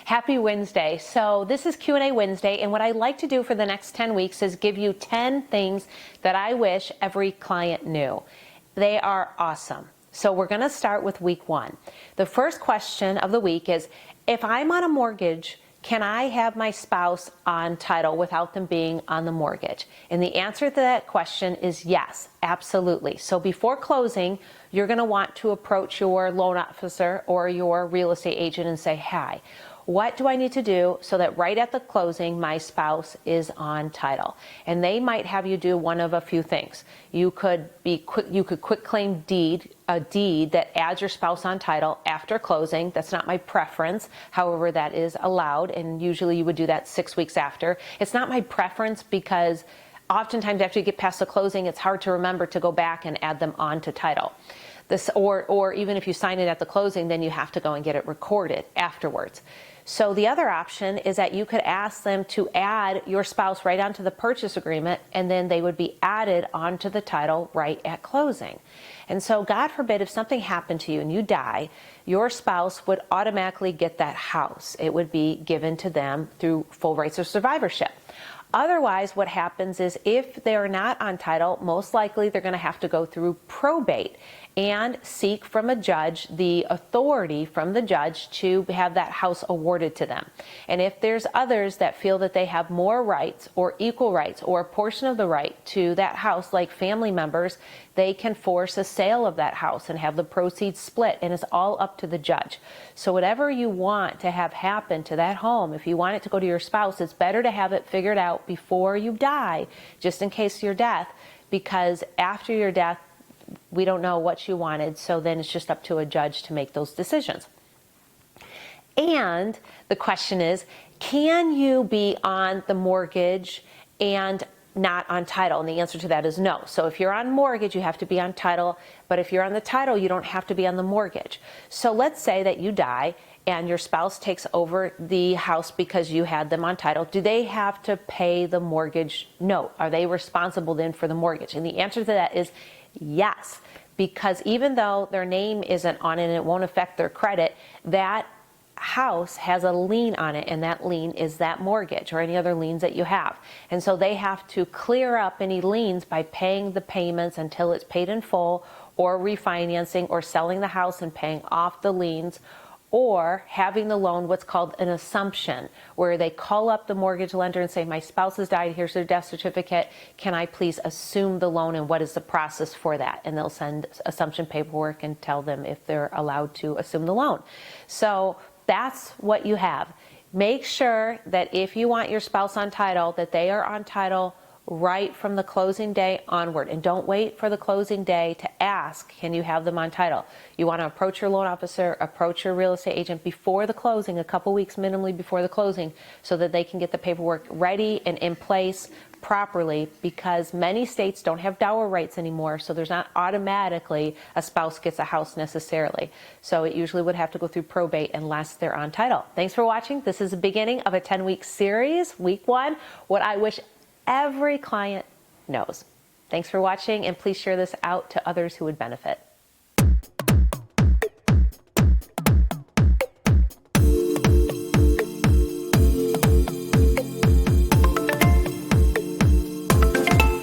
Happy Wednesday. So this is Q&A Wednesday, and what I like to do for the next 10 weeks is give you 10 things that I wish every client knew. They are awesome. So we're going to start with week 1. The first question of the week is, if I'm on a mortgage, can I have my spouse on title without them being on the mortgage? And the answer to that question is yes, absolutely. So before closing, you're going to want to approach your loan officer or your real estate agent and say, hi, what do I need to do so that right at the closing, my spouse is on title? And they might have you do one of a few things. You could quit claim a deed that adds your spouse on title after closing. That's not my preference. However, that is allowed, and usually you would do that 6 weeks after. It's not my preference because oftentimes after you get past the closing, it's hard to remember to go back and add them onto title. Or even if you sign it at the closing, then you have to go and get it recorded afterwards. So the other option is that you could ask them to add your spouse right onto the purchase agreement, and then they would be added onto the title right at closing. And so God forbid if something happened to you and you die, your spouse would automatically get that house. It would be given to them through full rights of survivorship. Otherwise, what happens is if they're not on title, most likely they're going to have to go through probate and seek from a judge the authority from the judge to have that house awarded to them. And if there's others that feel that they have more rights or equal rights or a portion of the right to that house, like family members, they can force a sale of that house and have the proceeds split, and it's all up to the judge. So whatever you want to have happen to that home, if you want it to go to your spouse, it's better to have it figured out before you die, just in case of your death, because after your death, we don't know what you wanted, so then it's just up to a judge to make those decisions. And the question is, can you be on the mortgage and not on title? And the answer to that is no. So if you're on mortgage, you have to be on title, but if you're on the title, you don't have to be on the mortgage. So let's say that you die and your spouse takes over the house because you had them on title. Do they have to pay the mortgage note? Are they responsible then for the mortgage? And the answer to that is yes, because even though their name isn't on it and it won't affect their credit, that house has a lien on it, and that lien is that mortgage or any other liens that you have. And so they have to clear up any liens by paying the payments until it's paid in full, or refinancing, or selling the house and paying off the liens, or having the loan, what's called an assumption, where they call up the mortgage lender and say, my spouse has died, here's their death certificate, can I please assume the loan, and what is the process for that? And they'll send assumption paperwork and tell them if they're allowed to assume the loan. So that's what you have. Make sure that if you want your spouse on title, that they are on title right from the closing day onward. And don't wait for the closing day to ask, can you have them on title? You want to approach your loan officer, approach your real estate agent before the closing, a couple weeks minimally before the closing, so that they can get the paperwork ready and in place properly, because many states don't have dower rights anymore, so there's not automatically a spouse gets a house necessarily. So it usually would have to go through probate unless they're on title. Thanks for watching. This is the beginning of a 10-week series, week 1, what I wish every client knows. Thanks for watching, and please share this out to others who would benefit.